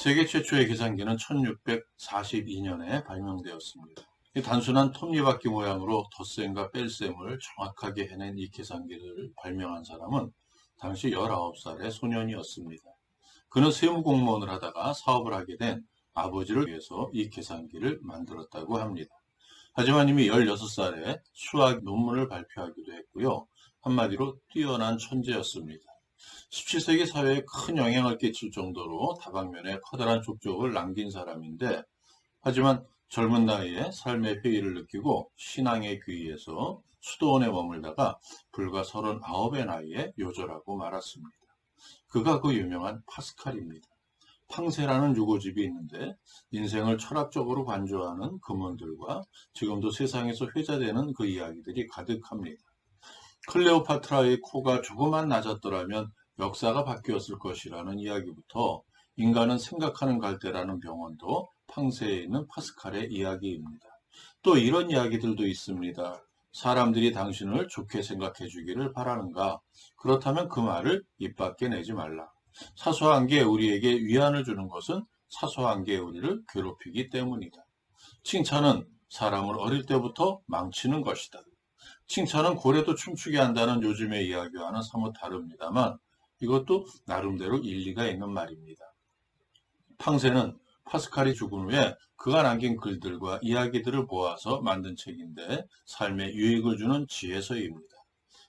세계 최초의 계산기는 1642년에 발명되었습니다. 이 단순한 톱니바퀴 모양으로 덧셈과 뺄셈을 정확하게 해낸 이 계산기를 발명한 사람은 당시 19살의 소년이었습니다. 그는 세무공무원을 하다가 사업을 하게 된 아버지를 위해서 이 계산기를 만들었다고 합니다. 하지만 이미 16살에 수학 논문을 발표하기도 했고요. 한마디로 뛰어난 천재였습니다. 17세기 사회에 큰 영향을 끼칠 정도로 다방면에 커다란 족적을 남긴 사람인데, 하지만 젊은 나이에 삶의 회의를 느끼고 신앙에 귀의해서 수도원에 머물다가 불과 39의 나이에 요절하고 말았습니다. 그가 그 유명한 파스칼입니다. 팡세라는 유고집이 있는데 인생을 철학적으로 관조하는 금원들과 지금도 세상에서 회자되는 그 이야기들이 가득합니다. 클레오파트라의 코가 조금만 낮았더라면 역사가 바뀌었을 것이라는 이야기부터 인간은 생각하는 갈대라는 병원도 팡세에 있는 파스칼의 이야기입니다. 또 이런 이야기들도 있습니다. 사람들이 당신을 좋게 생각해 주기를 바라는가? 그렇다면 그 말을 입 밖에 내지 말라. 사소한 게 우리에게 위안을 주는 것은 사소한 게 우리를 괴롭히기 때문이다. 칭찬은 사람을 어릴 때부터 망치는 것이다. 칭찬은 고래도 춤추게 한다는 요즘의 이야기와는 사뭇 다릅니다만 이것도 나름대로 일리가 있는 말입니다. 팡세는 파스칼이 죽은 후에 그가 남긴 글들과 이야기들을 모아서 만든 책인데 삶에 유익을 주는 지혜서입니다.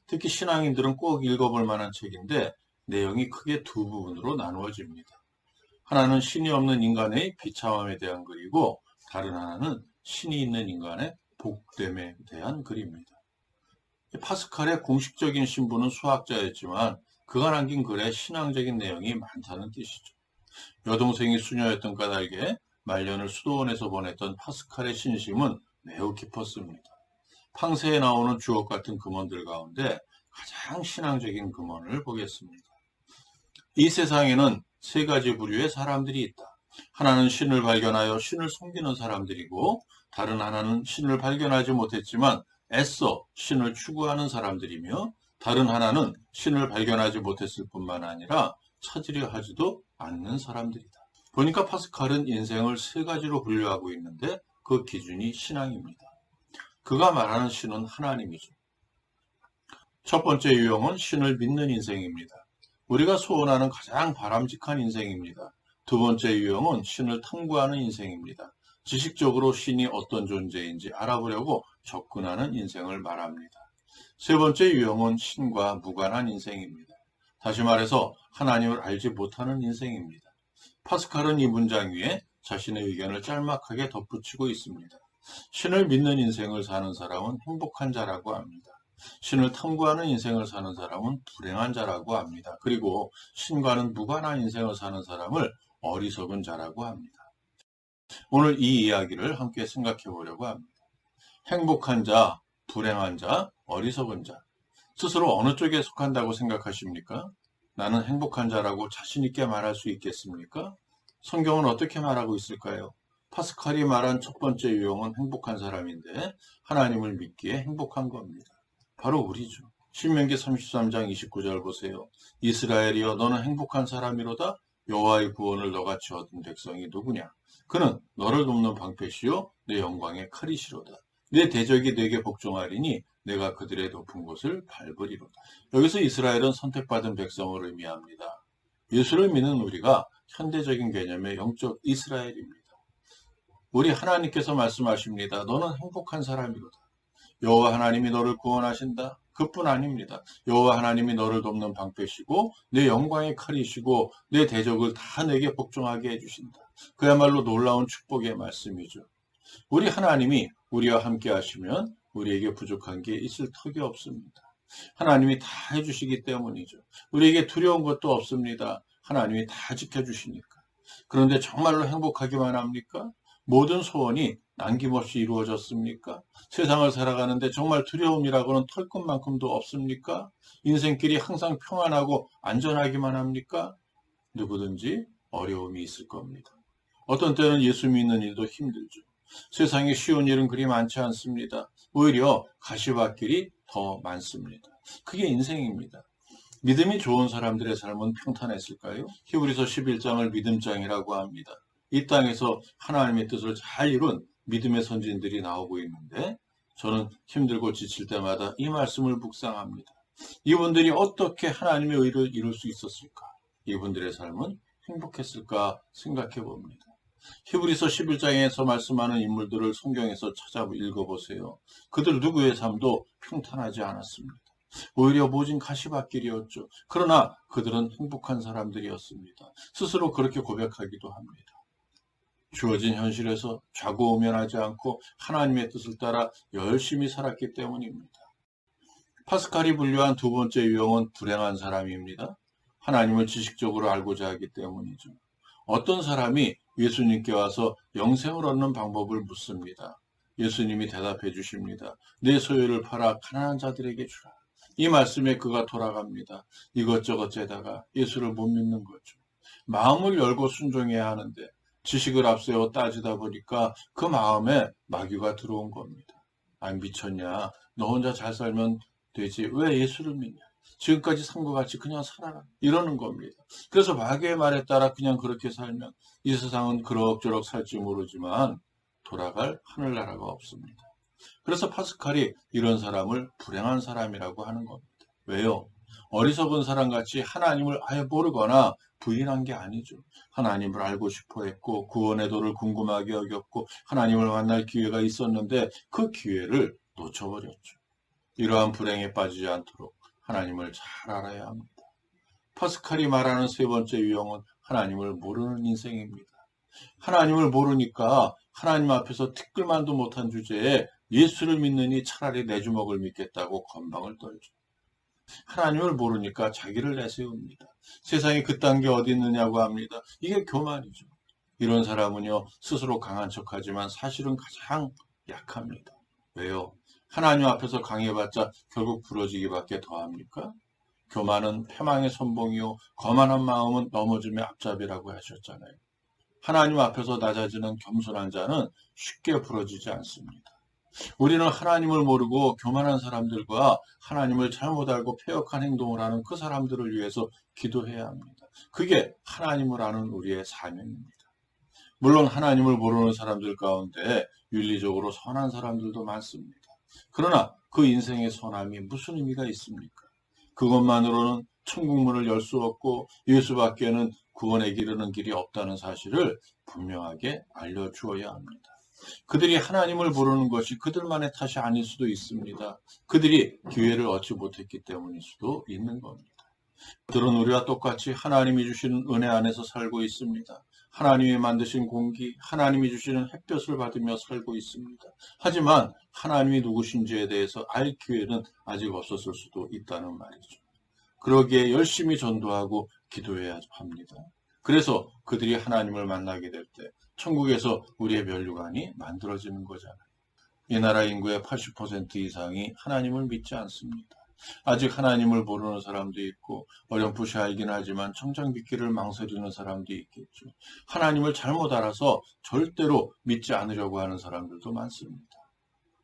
특히 신앙인들은 꼭 읽어볼 만한 책인데 내용이 크게 두 부분으로 나누어집니다. 하나는 신이 없는 인간의 비참함에 대한 글이고 다른 하나는 신이 있는 인간의 복됨에 대한 글입니다. 파스칼의 공식적인 신분은 수학자였지만 그가 남긴 글에 신앙적인 내용이 많다는 뜻이죠. 여동생이 수녀였던 까닭에 말년을 수도원에서 보냈던 파스칼의 신심은 매우 깊었습니다. 팡세에 나오는 주옥 같은 금원들 가운데 가장 신앙적인 금원을 보겠습니다. 이 세상에는 세 가지 부류의 사람들이 있다. 하나는 신을 발견하여 신을 섬기는 사람들이고 다른 하나는 신을 발견하지 못했지만 애써 신을 추구하는 사람들이며 다른 하나는 신을 발견하지 못했을 뿐만 아니라 찾으려 하지도 않는 사람들이다. 보니까 파스칼은 인생을 세 가지로 분류하고 있는데 그 기준이 신앙입니다. 그가 말하는 신은 하나님이죠. 첫 번째 유형은 신을 믿는 인생입니다. 우리가 소원하는 가장 바람직한 인생입니다. 두 번째 유형은 신을 탐구하는 인생입니다. 지식적으로 신이 어떤 존재인지 알아보려고 접근하는 인생을 말합니다. 세 번째 유형은 신과 무관한 인생입니다. 다시 말해서 하나님을 알지 못하는 인생입니다. 파스칼은 이 문장 위에 자신의 의견을 짤막하게 덧붙이고 있습니다. 신을 믿는 인생을 사는 사람은 행복한 자라고 합니다. 신을 탐구하는 인생을 사는 사람은 불행한 자라고 합니다. 그리고 신과는 무관한 인생을 사는 사람을 어리석은 자라고 합니다. 오늘 이 이야기를 함께 생각해 보려고 합니다. 행복한 자, 불행한 자, 어리석은 자. 스스로 어느 쪽에 속한다고 생각하십니까? 나는 행복한 자라고 자신 있게 말할 수 있겠습니까? 성경은 어떻게 말하고 있을까요? 파스칼이 말한 첫 번째 유형은 행복한 사람인데 하나님을 믿기에 행복한 겁니다. 바로 우리죠. 신명기 33장 29절 보세요. 이스라엘이여 너는 행복한 사람이로다. 여호와의 구원을 너같이 얻은 백성이 누구냐? 그는 너를 돕는 방패시요 내 영광의 칼이시로다. 내 대적이 내게 복종하리니 내가 그들의 높은 곳을 밟으리로다. 여기서 이스라엘은 선택받은 백성을 의미합니다. 예수를 믿는 우리가 현대적인 개념의 영적 이스라엘입니다. 우리 하나님께서 말씀하십니다. 너는 행복한 사람이로다. 여호와 하나님이 너를 구원하신다. 그뿐 아닙니다. 여호와 하나님이 너를 돕는 방패시고 내 영광의 칼이시고 내 대적을 다 내게 복종하게 해주신다. 그야말로 놀라운 축복의 말씀이죠. 우리 하나님이 우리와 함께 하시면 우리에게 부족한 게 있을 턱이 없습니다. 하나님이 다 해주시기 때문이죠. 우리에게 두려운 것도 없습니다. 하나님이 다 지켜주시니까. 그런데 정말로 행복하기만 합니까? 모든 소원이 남김없이 이루어졌습니까? 세상을 살아가는데 정말 두려움이라고는 털끝만큼도 없습니까? 인생길이 항상 평안하고 안전하기만 합니까? 누구든지 어려움이 있을 겁니다. 어떤 때는 예수 믿는 일도 힘들죠. 세상에 쉬운 일은 그리 많지 않습니다. 오히려 가시밭길이 더 많습니다. 그게 인생입니다. 믿음이 좋은 사람들의 삶은 평탄했을까요? 히브리서 11장을 믿음장이라고 합니다. 이 땅에서 하나님의 뜻을 잘 이룬 믿음의 선진들이 나오고 있는데 저는 힘들고 지칠 때마다 이 말씀을 묵상합니다. 이분들이 어떻게 하나님의 의를 이룰 수 있었을까? 이분들의 삶은 행복했을까 생각해 봅니다. 히브리서 11장에서 말씀하는 인물들을 성경에서 찾아 읽어보세요. 그들 누구의 삶도 평탄하지 않았습니다. 오히려 모진 가시밭길이었죠. 그러나 그들은 행복한 사람들이었습니다. 스스로 그렇게 고백하기도 합니다. 주어진 현실에서 좌고우면하지 않고 하나님의 뜻을 따라 열심히 살았기 때문입니다. 파스칼이 분류한 두 번째 유형은 불행한 사람입니다. 하나님을 지식적으로 알고자 하기 때문이죠. 어떤 사람이 예수님께 와서 영생을 얻는 방법을 묻습니다. 예수님이 대답해 주십니다. 내 소유를 팔아 가난한 자들에게 주라. 이 말씀에 그가 돌아갑니다. 이것저것 재다가 예수를 못 믿는 거죠. 마음을 열고 순종해야 하는데 지식을 앞세워 따지다 보니까 그 마음에 마귀가 들어온 겁니다. 아니 미쳤냐? 너 혼자 잘 살면 되지. 왜 예수를 믿냐? 지금까지 산 것 같이 그냥 살아라. 이러는 겁니다. 그래서 마귀의 말에 따라 그냥 그렇게 살면 이 세상은 그럭저럭 살지 모르지만 돌아갈 하늘나라가 없습니다. 그래서 파스칼이 이런 사람을 불행한 사람이라고 하는 겁니다. 왜요? 어리석은 사람같이 하나님을 아예 모르거나 부인한 게 아니죠. 하나님을 알고 싶어 했고 구원의 도를 궁금하게 여겼고 하나님을 만날 기회가 있었는데 그 기회를 놓쳐버렸죠. 이러한 불행에 빠지지 않도록 하나님을 잘 알아야 합니다. 파스칼이 말하는 세 번째 유형은 하나님을 모르는 인생입니다. 하나님을 모르니까 하나님 앞에서 티끌만도 못한 주제에 예수를 믿느니 차라리 내 주먹을 믿겠다고 건방을 떨죠. 하나님을 모르니까 자기를 내세웁니다. 세상에 그딴 게 어디 있느냐고 합니다. 이게 교만이죠. 이런 사람은요, 스스로 강한 척하지만 사실은 가장 약합니다. 왜요? 하나님 앞에서 강해봤자 결국 부러지기밖에 더합니까? 교만은 패망의 선봉이요 거만한 마음은 넘어짐의 앞잡이라고 하셨잖아요. 하나님 앞에서 낮아지는 겸손한 자는 쉽게 부러지지 않습니다. 우리는 하나님을 모르고 교만한 사람들과 하나님을 잘못 알고 패역한 행동을 하는 그 사람들을 위해서 기도해야 합니다. 그게 하나님을 아는 우리의 사명입니다. 물론 하나님을 모르는 사람들 가운데 윤리적으로 선한 사람들도 많습니다. 그러나 그 인생의 선함이 무슨 의미가 있습니까? 그것만으로는 천국문을 열 수 없고 예수밖에는 구원에 이르는 길이 없다는 사실을 분명하게 알려주어야 합니다. 그들이 하나님을 모르는 것이 그들만의 탓이 아닐 수도 있습니다. 그들이 기회를 얻지 못했기 때문일 수도 있는 겁니다. 그들은 우리와 똑같이 하나님이 주시는 은혜 안에서 살고 있습니다. 하나님이 만드신 공기, 하나님이 주시는 햇볕을 받으며 살고 있습니다. 하지만 하나님이 누구신지에 대해서 알 기회는 아직 없었을 수도 있다는 말이죠. 그러기에 열심히 전도하고 기도해야 합니다. 그래서 그들이 하나님을 만나게 될 때 천국에서 우리의 면류관이 만들어지는 거잖아요. 이 나라 인구의 80% 이상이 하나님을 믿지 않습니다. 아직 하나님을 모르는 사람도 있고 어렴풋이 알긴 하지만 정작 믿기를 망설이는 사람도 있겠죠. 하나님을 잘못 알아서 절대로 믿지 않으려고 하는 사람들도 많습니다.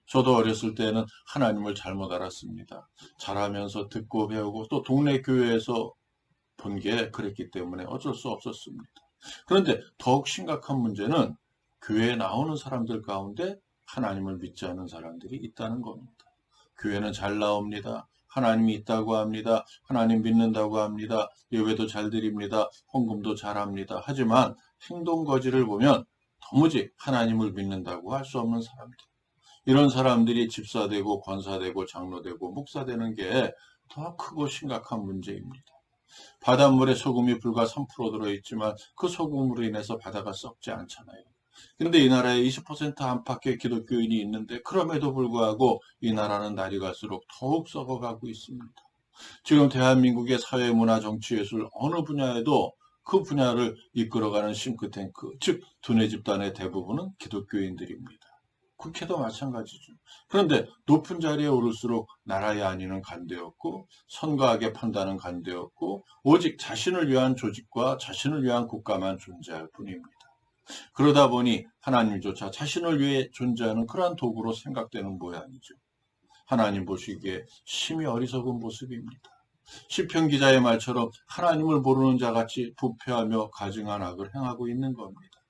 저도 어렸을 때는 하나님을 잘못 알았습니다. 자라면서 듣고 배우고 또 동네 교회에서 본 게 그랬기 때문에 어쩔 수 없었습니다. 그런데 더욱 심각한 문제는 교회에 나오는 사람들 가운데 하나님을 믿지 않는 사람들이 있다는 겁니다. 교회는 잘 나옵니다. 하나님이 있다고 합니다. 하나님 믿는다고 합니다. 예배도 잘 드립니다. 헌금도 잘합니다. 하지만 행동 거지를 보면 도무지 하나님을 믿는다고 할 수 없는 사람들. 이런 사람들이 집사되고 권사되고 장로되고 목사되는 게 더 크고 심각한 문제입니다. 바닷물에 소금이 불과 3% 들어있지만 그 소금으로 인해서 바다가 썩지 않잖아요. 근데 이 나라에 20% 안팎의 기독교인이 있는데 그럼에도 불구하고 이 나라는 날이 갈수록 더욱 썩어가고 있습니다. 지금 대한민국의 사회, 문화, 정치, 예술 어느 분야에도 그 분야를 이끌어가는 싱크탱크, 즉 두뇌 집단의 대부분은 기독교인들입니다. 국회도 마찬가지죠. 그런데 높은 자리에 오를수록 나라의 안위는 간대없고 선과하게 판단은 간대없고 오직 자신을 위한 조직과 자신을 위한 국가만 존재할 뿐입니다. 그러다 보니 하나님조차 자신을 위해 존재하는 그러한 도구로 생각되는 모양이죠. 하나님 보시기에 심히 어리석은 모습입니다. 시편 기자의 말처럼 하나님을 모르는 자같이 부패하며 가증한 악을 행하고 있는 겁니다.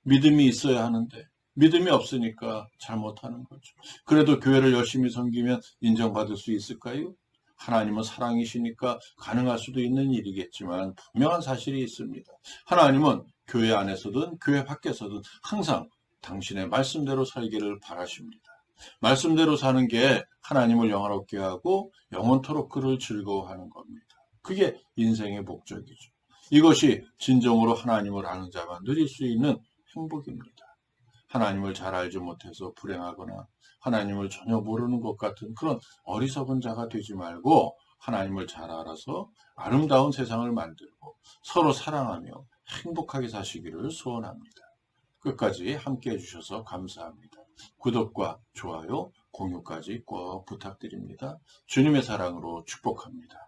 믿음이 있어야 하는데 믿음이 없으니까 잘못하는 거죠. 그래도 교회를 열심히 섬기면 인정받을 수 있을까요? 하나님은 사랑이시니까 가능할 수도 있는 일이겠지만 분명한 사실이 있습니다. 하나님은 교회 안에서든 교회 밖에서든 항상 당신의 말씀대로 살기를 바라십니다. 말씀대로 사는 게 하나님을 영화롭게 하고 영원토록 그를 즐거워하는 겁니다. 그게 인생의 목적이죠. 이것이 진정으로 하나님을 아는 자만 누릴 수 있는 행복입니다. 하나님을 잘 알지 못해서 불행하거나 하나님을 전혀 모르는 것 같은 그런 어리석은 자가 되지 말고 하나님을 잘 알아서 아름다운 세상을 만들고 서로 사랑하며 행복하게 사시기를 소원합니다. 끝까지 함께 해주셔서 감사합니다. 구독과 좋아요, 공유까지 꼭 부탁드립니다. 주님의 사랑으로 축복합니다.